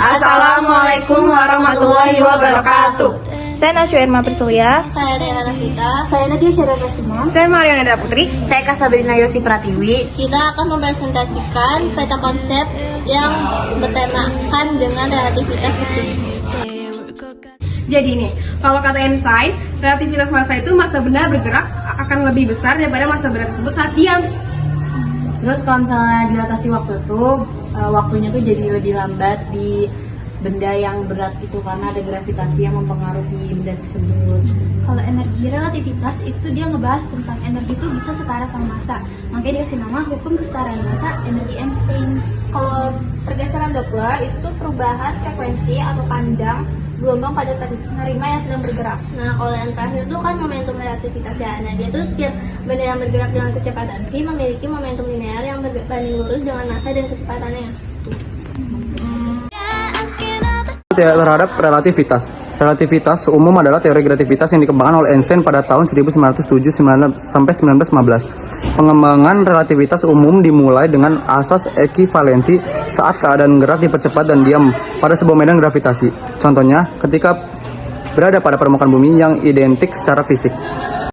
Assalamualaikum warahmatullahi wabarakatuh. Saya Nasyu Irma Persulia. Saya Riana Nafita. Saya Nadia Syara Fatimah. Saya Mariana Neda Putri. Saya Kasabrina Yosi Pratiwi. Kita akan mempresentasikan peta konsep yang bertemakan dengan relativitas fisik. Jadi nih, kalau kata Einstein, relativitas massa itu massa benda bergerak akan lebih besar daripada massa benda tersebut saat diam. Terus kalau misalnya dilatasi waktu tuh, waktunya tuh jadi lebih lambat di benda yang berat itu karena ada gravitasi yang mempengaruhi benda tersebut. Kalau energi relativitas itu dia ngebahas tentang energi itu bisa setara sama massa. Makanya dikasih nama hukum kesetaraan massa energi Einstein. Kalau pergeseran Doppler itu tuh perubahan frekuensi atau panjang gelombang pada penerima yang sedang bergerak. Nah, kalau yang terakhir itu kan momentum relativitas ya. Nah, dia tuh tiap benda yang bergerak dengan kecepatan v memiliki momentum linear yang berbanding lurus dengan massa dan kecepatannya. Terhadap relativitas. Relativitas umum adalah teori relativitas yang dikembangkan oleh Einstein pada tahun 1907 sampai 1915. Pengembangan relativitas umum dimulai dengan asas ekivalensi saat keadaan gerak dipercepat dan diam pada sebuah medan gravitasi. Contohnya, ketika berada pada permukaan bumi yang identik secara fisik.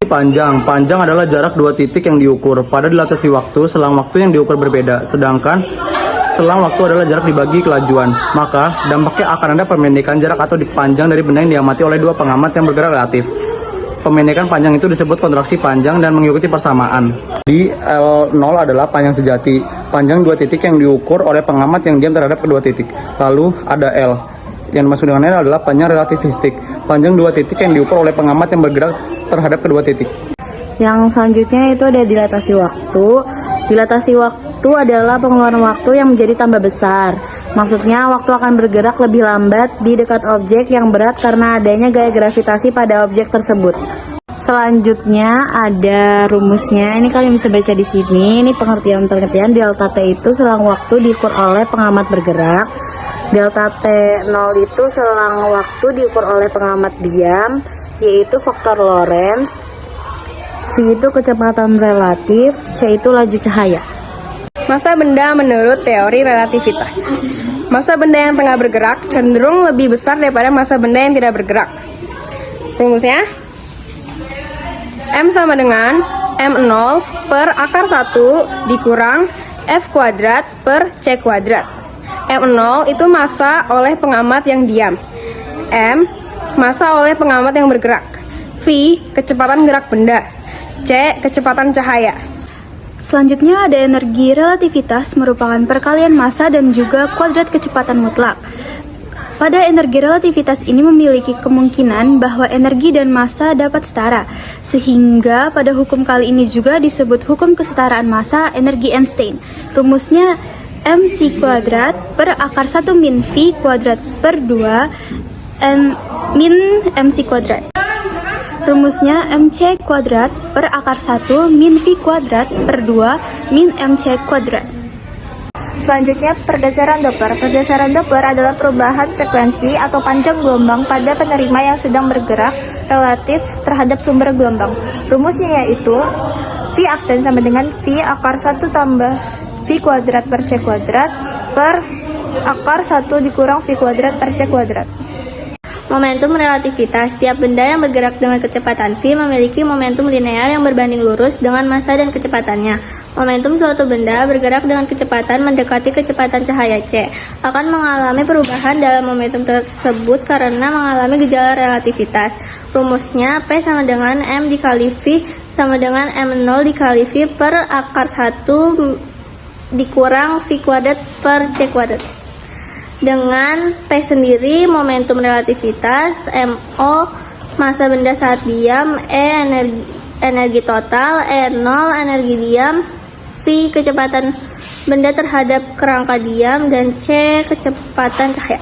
Panjang adalah jarak dua titik yang diukur. Pada dilatasi waktu, selang waktu yang diukur berbeda. Sedangkan selang waktu adalah jarak dibagi kelajuan, maka dampaknya akan ada pemendekan jarak atau panjang dari benda yang diamati oleh dua pengamat yang bergerak relatif. Pemendekan panjang itu disebut kontraksi panjang dan mengikuti persamaan. Di L0 adalah panjang sejati, panjang dua titik yang diukur oleh pengamat yang diam terhadap kedua titik. Lalu ada L, yang dimaksud dengan L adalah panjang relativistik, panjang dua titik yang diukur oleh pengamat yang bergerak terhadap kedua titik. Yang selanjutnya itu ada dilatasi waktu. Dilatasi waktu adalah pengeluaran waktu yang menjadi tambah besar. Maksudnya waktu akan bergerak lebih lambat di dekat objek yang berat karena adanya gaya gravitasi pada objek tersebut. Selanjutnya ada rumusnya. Ini kalian bisa baca di sini. Ini pengertian delta T itu selang waktu diukur oleh pengamat bergerak. Delta T0 itu selang waktu diukur oleh pengamat diam, yaitu faktor Lorentz. V itu kecepatan relatif, C itu laju cahaya. Massa benda menurut teori relativitas. Massa benda yang tengah bergerak cenderung lebih besar daripada massa benda yang tidak bergerak. Rumusnya, M sama dengan M0 per akar 1 dikurang F kuadrat per C kuadrat. M0 itu massa oleh pengamat yang diam. M, massa oleh pengamat yang bergerak. V, kecepatan gerak benda. C, kecepatan cahaya. Selanjutnya ada energi relativitas merupakan perkalian massa dan juga kuadrat kecepatan mutlak. Pada energi relativitas ini memiliki kemungkinan bahwa energi dan massa dapat setara, sehingga pada hukum kali ini juga disebut hukum kesetaraan massa energi Einstein. Rumusnya mc kuadrat per akar 1 min v kuadrat per 2 min mc kuadrat. Rumusnya mc kuadrat per akar 1 min v kuadrat per 2 min mc kuadrat. Selanjutnya pergeseran Doppler. Pergeseran Doppler adalah perubahan frekuensi atau panjang gelombang pada penerima yang sedang bergerak relatif terhadap sumber gelombang. Rumusnya yaitu V aksen sama dengan V akar 1 tambah V kuadrat per C kuadrat per akar 1 dikurang V kuadrat per C kuadrat. Momentum relativitas. Tiap benda yang bergerak dengan kecepatan v memiliki momentum linear yang berbanding lurus dengan massa dan kecepatannya. Momentum suatu benda bergerak dengan kecepatan mendekati kecepatan cahaya c akan mengalami perubahan dalam momentum tersebut karena mengalami gejala relativitas. Rumusnya P sama dengan M dikali V sama dengan M0 dikali V per akar 1 dikurang V kuadrat per C kuadrat. Dengan P sendiri momentum relativitas, MO massa benda saat diam, E energi total, E0 energi diam, V kecepatan benda terhadap kerangka diam, dan C kecepatan cahaya.